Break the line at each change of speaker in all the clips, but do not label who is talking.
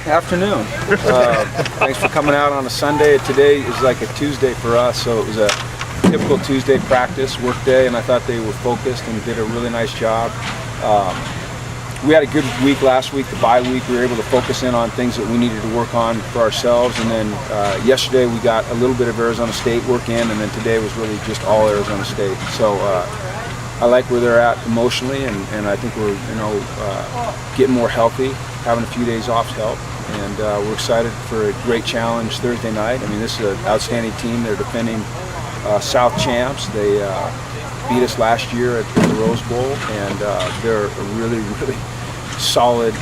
Afternoon. Thanks for coming out on a Sunday. Today is like a Tuesday for us, so it was a typical Tuesday practice, work day, and I thought they were focused and did a really nice job. We had a good week last week, the bye week. We were able to focus in on things that we needed to work on for ourselves, and then yesterday we got a little bit of Arizona State work in, and then today was really just all Arizona State. So I like where they're at emotionally, and I think we're getting more healthy, having a few days off help, and we're excited for a great challenge Thursday night. I mean, this is an outstanding team. They're defending South champs. They beat us last year at the Rose Bowl, and they're a really, really solid,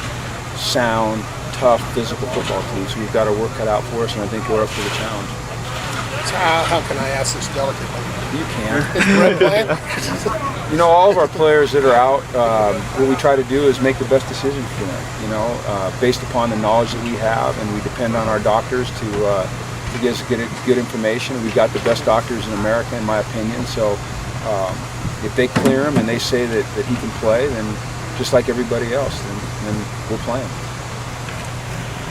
sound, tough, physical football team. So we've got our work cut out for us, and I think we're up to the challenge.
So how can I ask this delicately?
You can.
Is Brett playing?
You know, all of our players that are out, what we try to do is make the best decision for them, based upon the knowledge that we have, and we depend on our doctors to give us good information. We've got the best doctors in America, in my opinion, so if they clear him and they say that he can play, then just like everybody else, then we'll play him.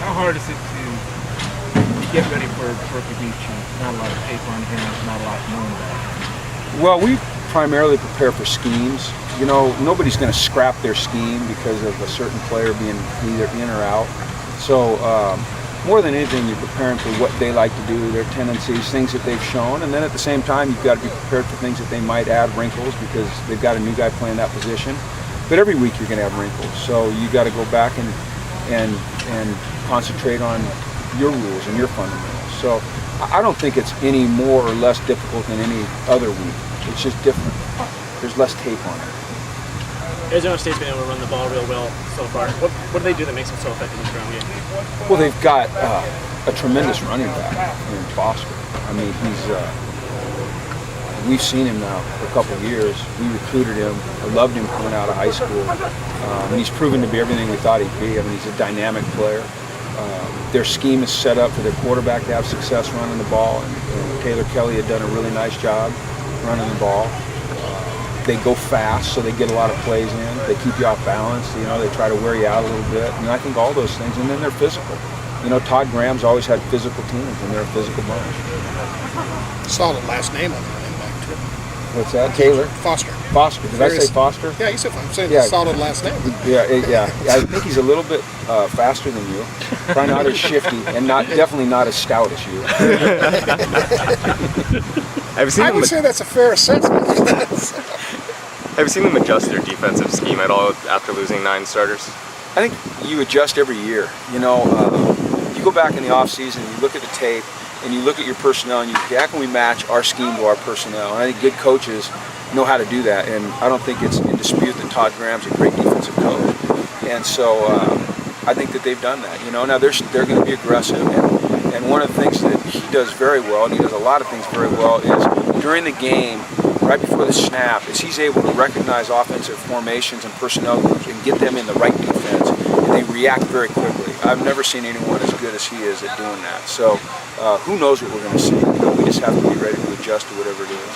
How hard is it to get ready for the beach? Not a lot of tape on him, not a lot known about him.
Well, we primarily prepare for schemes. You know, nobody's going to scrap their scheme because of a certain player being either in or out. So more than anything, you're preparing for what they like to do, their tendencies, things that they've shown, and then at the same time, you've got to be prepared for things that they might add wrinkles because they've got a new guy playing that position. But every week you're going to have wrinkles, so you got to go back and concentrate on your rules and your fundamentals. So I don't think it's any more or less difficult than any other week. It's just different. There's less tape on it.
Arizona State's been able to run the ball real well so far. What do they do that makes them so effective in the ground game?
Well, they've got a tremendous running back in Foster. I mean, we've seen him now for a couple of years. We recruited him. I loved him coming out of high school. And he's proven to be everything we thought he'd be. I mean, he's a dynamic player. Their scheme is set up for their quarterback to have success running the ball, and Taylor Kelly had done a really nice job running the ball. They go fast, so they get a lot of plays in. They keep you off balance. You know, they try to wear you out a little bit. And I think all those things. And then they're physical. You know, Todd Graham's always had physical teams, and they're a physical bunch.
Solid last name on the running back, too.
What's that? Taylor?
Foster.
Foster. Did I say Foster?
Yeah, you said Foster. I'm saying
Yeah.
solid last name.
Yeah. I think he's a little bit faster than you. Probably not as shifty, and definitely not as stout as you.
I would say that's a fair assessment.
Have you seen them adjust their defensive scheme at all after losing 9 starters?
I think you adjust every year. You know, you go back in the offseason, you look at the tape, and you look at your personnel, and you say, how can we match our scheme to our personnel? And I think good coaches know how to do that, and I don't think it's in dispute that Todd Graham's a great defensive coach. And so I think that they've done that. You know, now they're going to be aggressive, and one of the things that he does very well, and he does a lot of things very well, is during the game, right before the snap, is he's able to recognize offensive formations and personnel groups and get them in the right defense, and they react very quickly. I've never seen anyone as good as he is at doing that. So who knows what we're going to see. You know, we just have to be ready to adjust to whatever it is.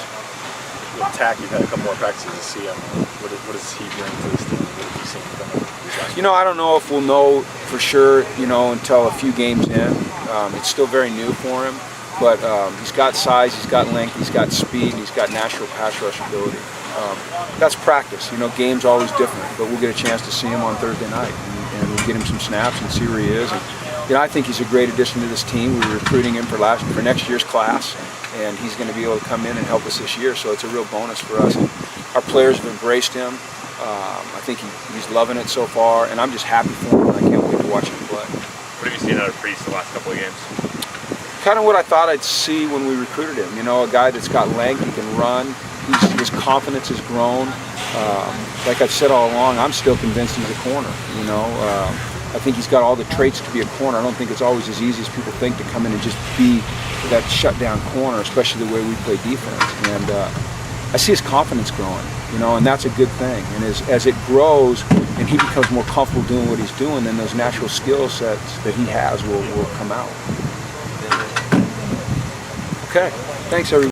With Tack, you've had a couple more practices to see him. What does he bring to this team? What have you seen from him?
You know, I don't know if we'll know for sure, you know, until a few games in. It's still very new for him. But he's got size, he's got length, he's got speed, and he's got natural pass rush ability. That's practice. You know, game's always different, but we'll get a chance to see him on Thursday night, and we'll get him some snaps and see where he is. And, you know, I think he's a great addition to this team. We're recruiting him for next year's class, and he's going to be able to come in and help us this year. So it's a real bonus for us. And our players have embraced him. I think he's loving it so far, and I'm just happy for him. And I can't wait to watch him play.
What have you seen out of Priest the last couple of games?
Kind of what I thought I'd see when we recruited him. You know, a guy that's got length, he can run, his confidence has grown. Like I've said all along, I'm still convinced he's a corner. You know, I think he's got all the traits to be a corner. I don't think it's always as easy as people think to come in and just be that shutdown corner, especially the way we play defense. And I see his confidence growing, you know, and that's a good thing. And as it grows and he becomes more comfortable doing what he's doing, then those natural skill sets that he has will come out. Okay, thanks everybody.